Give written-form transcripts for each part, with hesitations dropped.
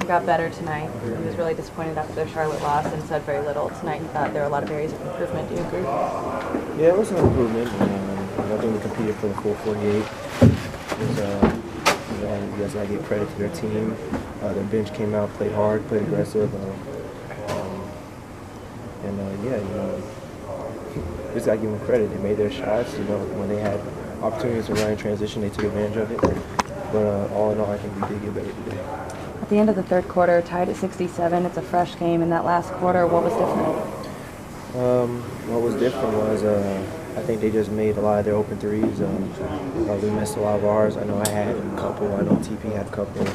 got better tonight. He was really disappointed after their Charlotte loss and said very little. Tonight he thought there were a lot of areas of improvement. Do you agree? Yeah, it was an improvement. I think we competed for the full 48. You guys got to give credit to their team. Their bench came out, played hard, played aggressive. We just got to give them credit. They made their shots. When they had opportunities to run in transition, they took advantage of it. But all in all, I think we did get better today. At the end of the third quarter, tied at 67. It's a fresh game. In that last quarter, what was different? What was different was I think they just made a lot of their open threes. We missed a lot of ours. I know I had a couple. I know TP had a couple.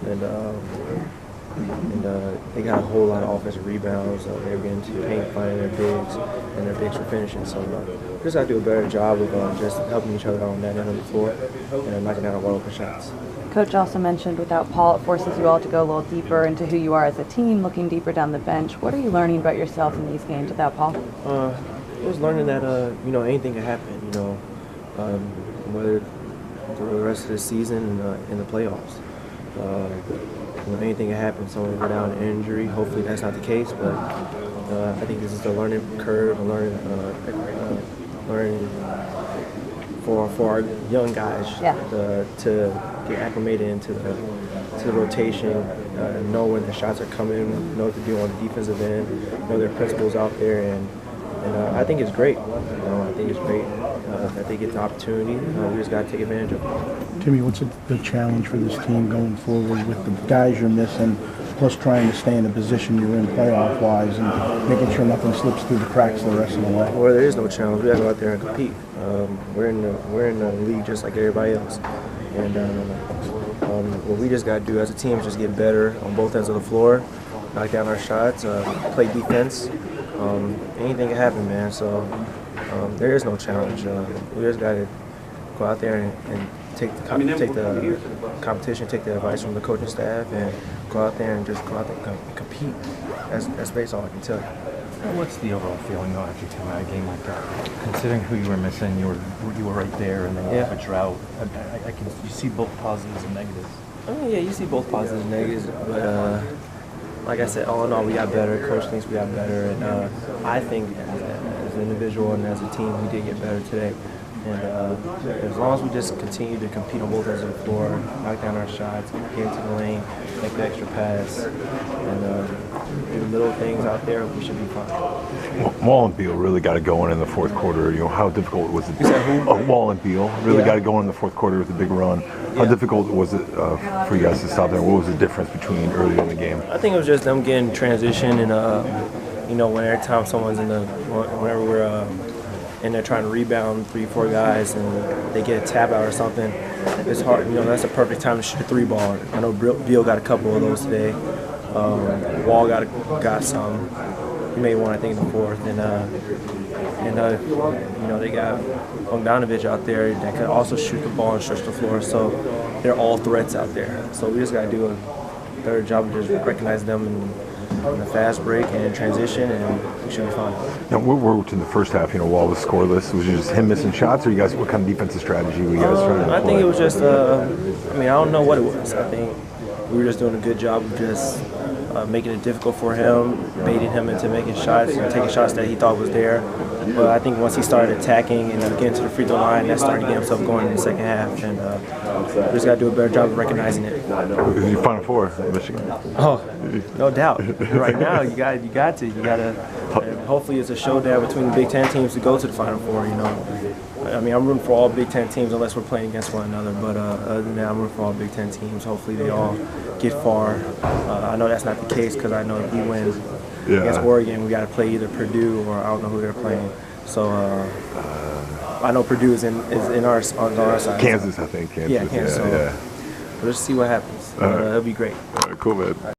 And they got a whole lot of offensive rebounds. They were getting to the paint, finding their bigs, and their bigs were finishing. So we just got to do a better job of just helping each other on that end of the floor and knocking down our open shots. Coach also mentioned without Paul, it forces you all to go a little deeper into who you are as a team, looking deeper down the bench. What are you learning about yourself in these games without Paul? Just learning that anything can happen. Whether through the rest of the season in the playoffs. Anything can happen. Someone will go down in injury. Hopefully that's not the case, but I think this is the learning curve, learning for our young guys to get acclimated into the rotation, know when the shots are coming, know what to do on the defensive end, know their principles out there, and I think it's great. I think it's great that they get the opportunity. We just got to take advantage of it. Timmy, what's the challenge for this team going forward with the guys you're missing, plus trying to stay in the position you're in playoff-wise and making sure nothing slips through the cracks the rest of the way? Well, there is no challenge. We got to go out there and compete. We're in the league just like everybody else. And what we just got to do as a team is just get better on both ends of the floor, knock down our shots, play defense. Anything can happen, man. So there is no challenge. We just got to go out there and take the competition, take the advice from the coaching staff, and go out there and just go out there and compete. That's basically all I can tell you. What's the overall feeling though after you come out of a game like that? Considering who you were missing, you were right there, and then you put out. You see both positives and negatives. Yeah, you see both positives and negatives, but like I said, all in all, we got better. Coach thinks we got better, and I think as an individual and as a team, we did get better today. And as long as we just continue to compete on both ends of the floor, knock down our shots, get into the lane, make the extra pass, and do little things out there, we should be fine. Wall and Beal really got it going in the fourth quarter. How difficult was it? You said who? Wall and Beal really got it going in the fourth quarter with a big run. How difficult was it for you guys to stop there? What was the difference between earlier in the game? I think it was just them getting transition, and when every time someone's whenever we're and they're trying to rebound 3-4 guys and they get a tap out or something, it's hard. That's a perfect time to shoot a 3-ball. I know Beal got a couple of those today. Wall got some. He made one, I think, in the fourth. And they got Bogdanovic out there that can also shoot the ball and stretch the floor. So they're all threats out there. So we just got to do a better job of just recognizing them in the fast break and in transition, and we should be fine. Now, what worked in the first half? Wall was scoreless. Was it just him missing shots, or what kind of defensive strategy were you guys trying to play? I think it was just, I don't know what it was. I think we were just doing a good job of just making it difficult for him, baiting him into making shots and taking shots that he thought was there. But I think once he started attacking and getting to the free throw line, that started to get himself going in the second half. And we just got to do a better job of recognizing it. Is your Final Four, Michigan? Oh, no doubt. Right now, you got to. Hopefully, it's a showdown between the Big Ten teams to go to the Final Four. I'm rooting for all Big Ten teams unless we're playing against one another. But other than that, I'm rooting for all Big Ten teams. Hopefully, they all get far. I know that's not the case because I know if we win against Oregon, we got to play either Purdue or I don't know who they're playing. So I know Purdue is on our side. Kansas, I think. Kansas. Yeah, Kansas. Yeah. We'll just see what happens. It'll be great. All right, cool, man.